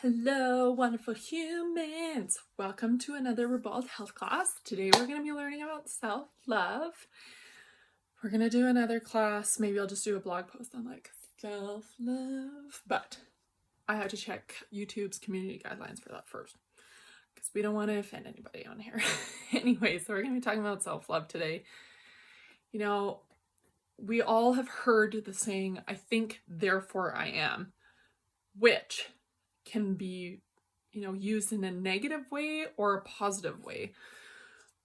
Hello, wonderful humans. Welcome to another theRIBALD health class. Today we're going to be learning about self-love. We're going to do another class. Maybe I'll just do a blog post on like self-love, but I have to check YouTube's community guidelines for that first because we don't want to offend anybody on here. Anyway, so we're going to be talking about self-love today. You know, we all have heard the saying, I think, therefore I am, which can be, used in a negative way or a positive way.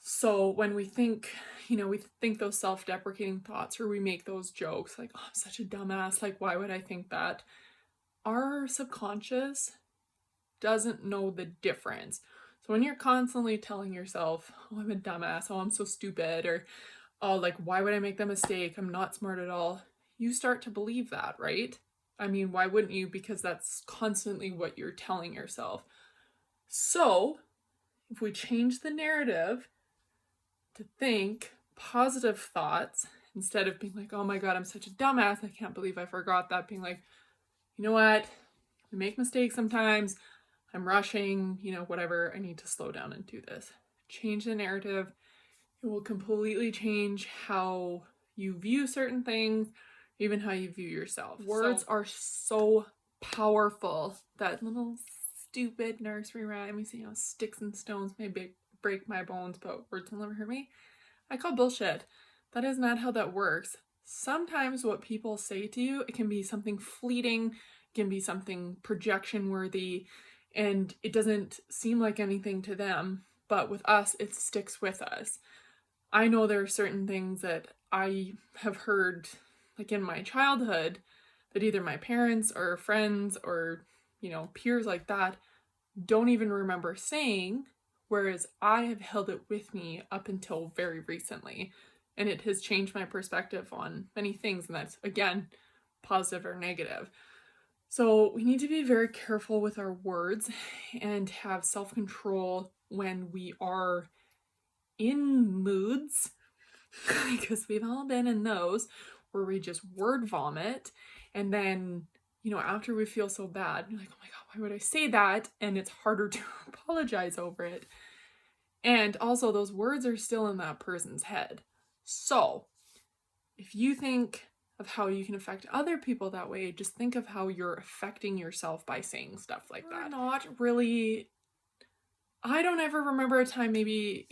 So when we think, we think those self-deprecating thoughts or we make those jokes like, oh, I'm such a dumbass, like, why would I think that? Our subconscious doesn't know the difference. So when you're constantly telling yourself, oh, I'm a dumbass, oh, I'm so stupid, or oh, like, why would I make that mistake? I'm not smart at all. You start to believe that, right? I mean, why wouldn't you? Because that's constantly what you're telling yourself. So if we change the narrative to think positive thoughts instead of being like, oh my God, I'm such a dumbass, I can't believe I forgot that, being like, you know what? I make mistakes sometimes. I'm rushing, whatever. I need to slow down and do this. Change the narrative. It will completely change how you view certain things, even how you view yourself. Words are so powerful. That little stupid nursery rhyme, you see, sticks and stones may break my bones, but words will never hurt me. I call bullshit. That is not how that works. Sometimes what people say to you, it can be something fleeting, it can be something projection worthy, and it doesn't seem like anything to them, but with us, it sticks with us. I know there are certain things that I have heard, like in my childhood, that either my parents or friends or, peers like that don't even remember saying, whereas I have held it with me up until very recently. And it has changed my perspective on many things, and that's, again, positive or negative. So we need to be very careful with our words and have self-control when we are in moods, because we've all been in those where we just word vomit, and then after we feel so bad, you're like, oh my God, why would I say that? And it's harder to apologize over it. And also those words are still in that person's head. So if you think of how you can affect other people that way, just think of how you're affecting yourself by saying stuff like that. Not really, I don't ever remember a time, maybe,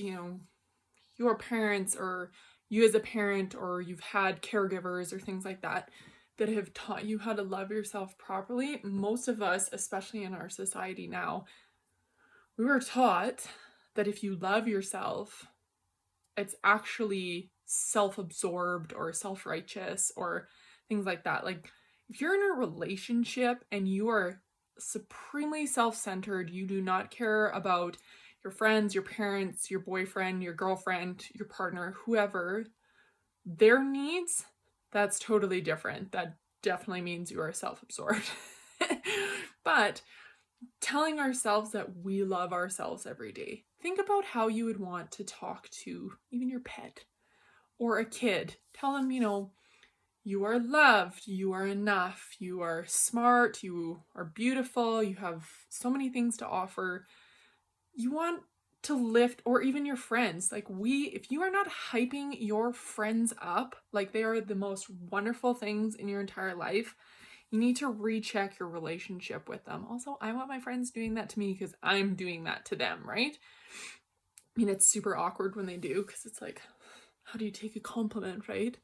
your parents or you as a parent, or you've had caregivers or things like that that have taught you how to love yourself properly. Most of us, especially in our society now, we were taught that if you love yourself, it's actually self-absorbed or self-righteous or things like that. Like if you're in a relationship and you are supremely self-centered, you do not care about your friends, your parents, your boyfriend, your girlfriend, your partner, whoever, their needs, that's totally different. That definitely means you are self-absorbed. But telling ourselves that we love ourselves every day. Think about how you would want to talk to even your pet or a kid. Tell them, you are loved, you are enough, you are smart, you are beautiful, you have so many things to offer. You want to lift, or even your friends. Like if you are not hyping your friends up like they are the most wonderful things in your entire life, you need to recheck your relationship with them. Also, I want my friends doing that to me because I'm doing that to them, right? I mean, it's super awkward when they do, because it's like, how do you take a compliment, right?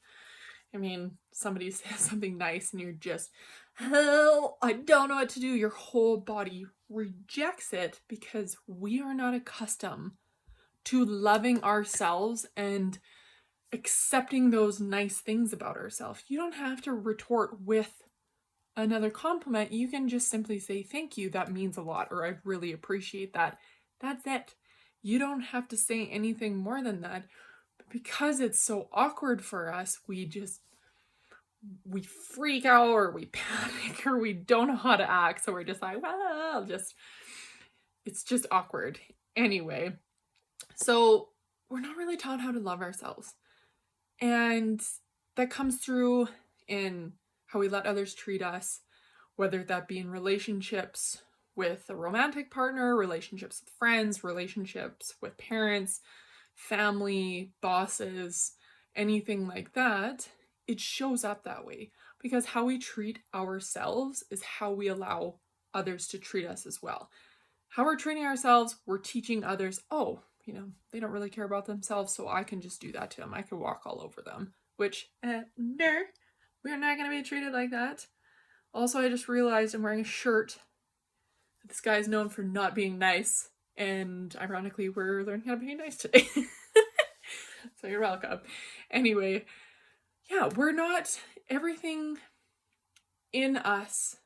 I mean, somebody says something nice and you're just, hell, I don't know what to do. Your whole body rejects it because we are not accustomed to loving ourselves and accepting those nice things about ourselves. You don't have to retort with another compliment. You can just simply say, thank you, that means a lot, or I really appreciate that. That's it. You don't have to say anything more than that. But because it's so awkward for us, we freak out, or we panic, or we don't know how to act. So we're just like, well, it's just awkward. Anyway, so we're not really taught how to love ourselves. And that comes through in how we let others treat us, whether that be in relationships, with a romantic partner, relationships with friends, relationships with parents, family, bosses, anything like that, it shows up that way. Because how we treat ourselves is how we allow others to treat us as well. How we're treating ourselves, we're teaching others, oh, they don't really care about themselves, so I can just do that to them. I can walk all over them. Which, no, we're not going to be treated like that. Also, I just realized I'm wearing a shirt that this guy is known for not being nice. And ironically, we're learning how to be nice today. So you're welcome. Anyway, yeah, everything in us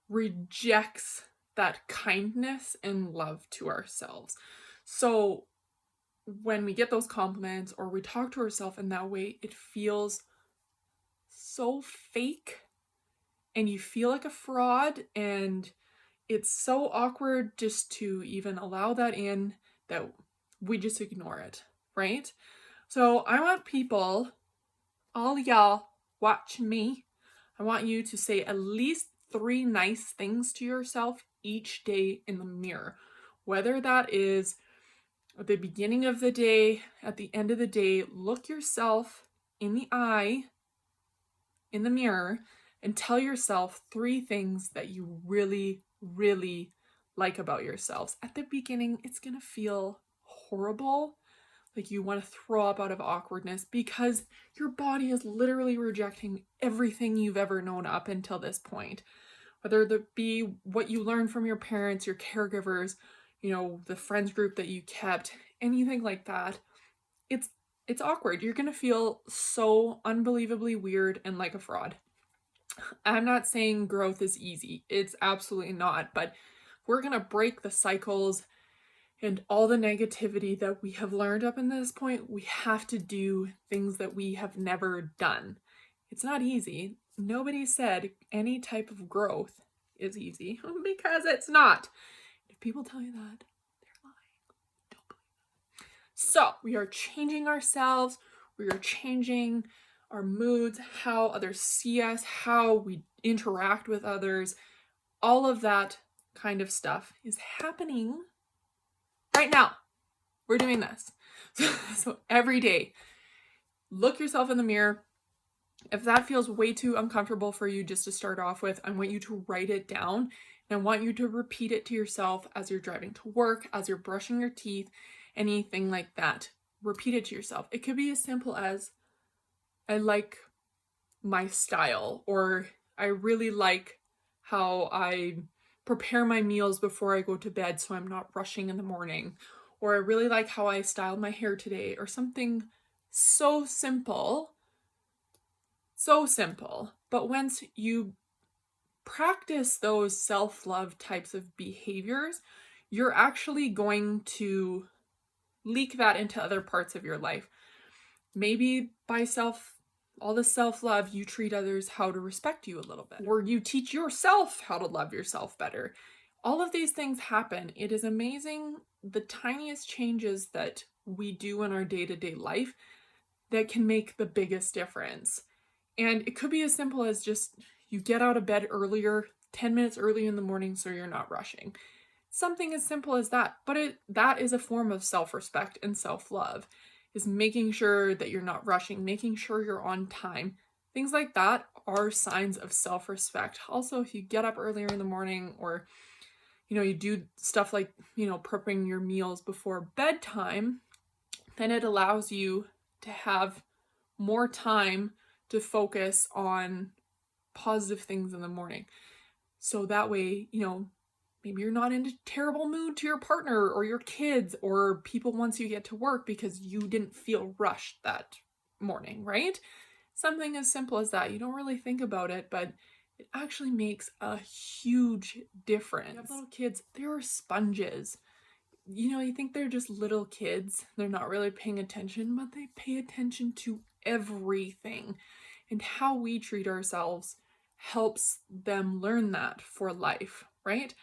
rejects that kindness and love to ourselves. So when we get those compliments or we talk to ourselves in that way, it feels so fake and you feel like a fraud, and it's so awkward just to even allow that in that we just ignore it, right? So I want people, all y'all watching me, I want you to say at least 3 nice things to yourself each day in the mirror. Whether that is at the beginning of the day, at the end of the day, look yourself in the eye, in the mirror, and tell yourself 3 things that you really, really like about yourselves. At the beginning, it's going to feel horrible. Like you want to throw up out of awkwardness because your body is literally rejecting everything you've ever known up until this point. Whether that be what you learned from your parents, your caregivers, the friends group that you kept, anything like that. It's awkward. You're going to feel so unbelievably weird and like a fraud. I'm not saying growth is easy. It's absolutely not. But we're going to break the cycles and all the negativity that we have learned up in this point. We have to do things that we have never done. It's not easy. Nobody said any type of growth is easy because it's not. If people tell you that, they're lying. Don't believe them. So we are changing ourselves. We are changing our moods, how others see us, how we interact with others. All of that kind of stuff is happening right now. We're doing this. So every day, look yourself in the mirror. If that feels way too uncomfortable for you just to start off with, I want you to write it down. And I want you to repeat it to yourself as you're driving to work, as you're brushing your teeth, anything like that. Repeat it to yourself. It could be as simple as, I like my style, or I really like how I prepare my meals before I go to bed so I'm not rushing in the morning, or I really like how I styled my hair today, or something so simple. So simple. But once you practice those self-love types of behaviors, you're actually going to leak that into other parts of your life. Maybe by all the self-love, you treat others how to respect you a little bit, or you teach yourself how to love yourself better. All of these things happen. It is amazing the tiniest changes that we do in our day-to-day life that can make the biggest difference. And it could be as simple as just you get out of bed earlier, 10 minutes early in the morning so you're not rushing. Something as simple as that. But that is a form of self-respect and self-love, is making sure that you're not rushing, making sure you're on time. Things like that are signs of self-respect. Also, if you get up earlier in the morning, or you do stuff like prepping your meals before bedtime, then it allows you to have more time to focus on positive things in the morning. So that way, maybe you're not in a terrible mood to your partner or your kids or people once you get to work because you didn't feel rushed that morning, right? Something as simple as that. You don't really think about it, but it actually makes a huge difference. You have little kids, they're sponges. You think they're just little kids. They're not really paying attention, but they pay attention to everything. And how we treat ourselves helps them learn that for life, right?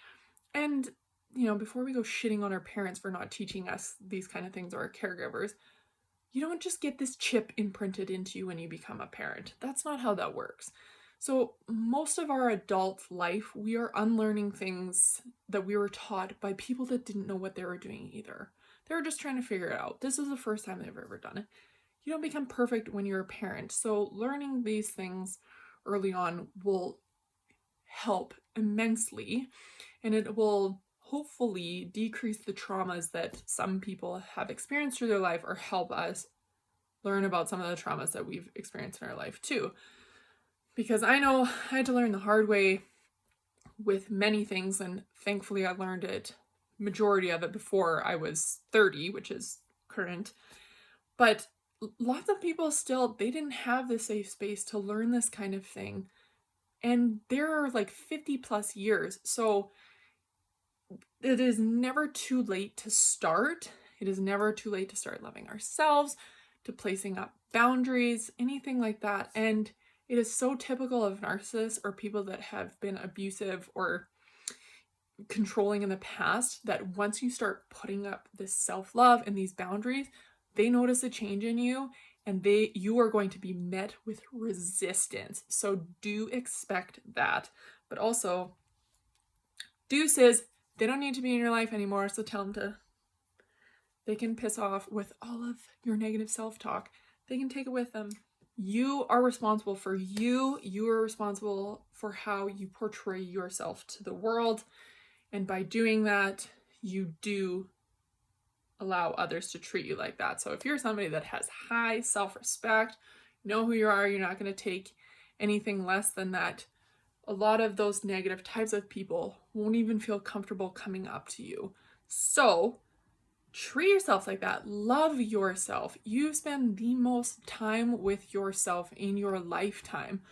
And, before we go shitting on our parents for not teaching us these kind of things, or our caregivers, you don't just get this chip imprinted into you when you become a parent. That's not how that works. So most of our adult life, we are unlearning things that we were taught by people that didn't know what they were doing either. They were just trying to figure it out. This is the first time they've ever done it. You don't become perfect when you're a parent. So learning these things early on will help immensely, and it will hopefully decrease the traumas that some people have experienced through their life, or help us learn about some of the traumas that we've experienced in our life too. Because I know I had to learn the hard way with many things, and thankfully I learned it, majority of it, before I was 30, which is current. But lots of people still, they didn't have the safe space to learn this kind of thing. And there are like 50 plus years. So it is never too late to start. It is never too late to start loving ourselves, to placing up boundaries, anything like that. And it is so typical of narcissists or people that have been abusive or controlling in the past, that once you start putting up this self-love and these boundaries, they notice a change in you, and you are going to be met with resistance. So do expect that. But also, deuces, they don't need to be in your life anymore, so tell them they can piss off with all of your negative self-talk. They can take it with them. You are responsible for you. You are responsible for how you portray yourself to the world. And by doing that, you do allow others to treat you like that. So if you're somebody that has high self-respect, you know who you are, you're not going to take anything less than that, a lot of those negative types of people won't even feel comfortable coming up to you. So treat yourself like that. Love yourself. You spend the most time with yourself in your lifetime.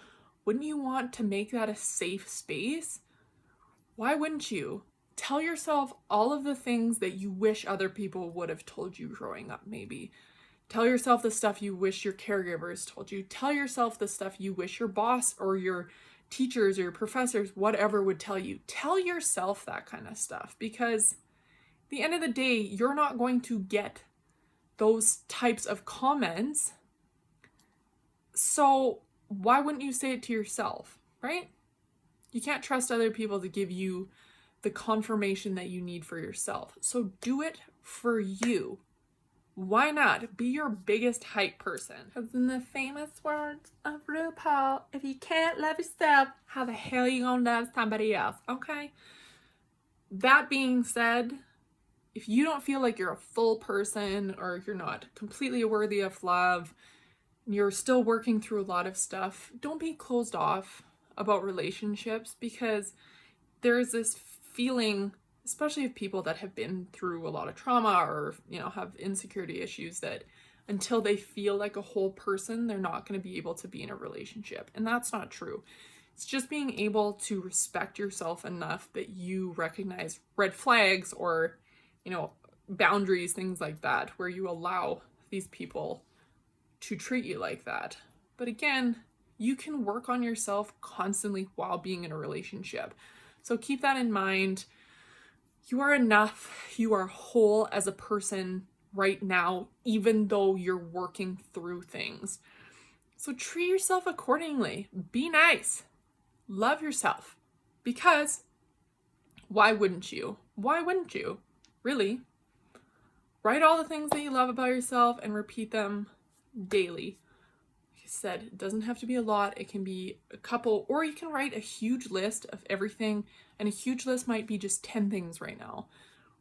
Wouldn't you want to make that a safe space? Why wouldn't you? Tell yourself all of the things that you wish other people would have told you growing up, maybe. Tell yourself the stuff you wish your caregivers told you. Tell yourself the stuff you wish your boss or your teachers or your professors, whatever, would tell you. Tell yourself that kind of stuff, because at the end of the day, you're not going to get those types of comments. So why wouldn't you say it to yourself, right? You can't trust other people to give you the confirmation that you need for yourself. So do it for you. Why not? Be your biggest hype person. Because in the famous words of RuPaul, if you can't love yourself, how the hell are you gonna love somebody else? Okay? That being said, if you don't feel like you're a full person, or you're not completely worthy of love, you're still working through a lot of stuff, don't be closed off about relationships, because there's this feeling, especially of people that have been through a lot of trauma, or have insecurity issues, that until they feel like a whole person, they're not going to be able to be in a relationship. And that's not true. It's just being able to respect yourself enough that you recognize red flags, or boundaries, things like that, where you allow these people to treat you like that. But again, you can work on yourself constantly while being in a relationship. So keep that in mind. You are enough. You are whole as a person right now, even though you're working through things. So treat yourself accordingly. Be nice. Love yourself. Because why wouldn't you? Why wouldn't you? Really? Write all the things that you love about yourself and repeat them daily. Like I said, it doesn't have to be a lot. It can be a couple, or you can write a huge list of everything. And a huge list might be just 10 things right now.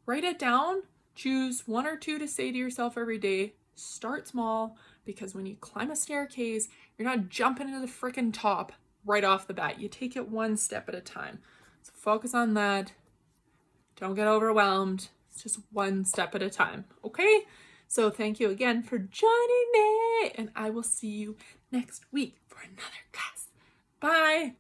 Write it down. Choose 1 or 2 to say to yourself every day. Start small, because when you climb a staircase, you're not jumping into the freaking top right off the bat. You take it one step at a time. So focus on that. Don't get overwhelmed. It's just one step at a time, okay? So thank you again for joining me, and I will see you next week for another class. Bye.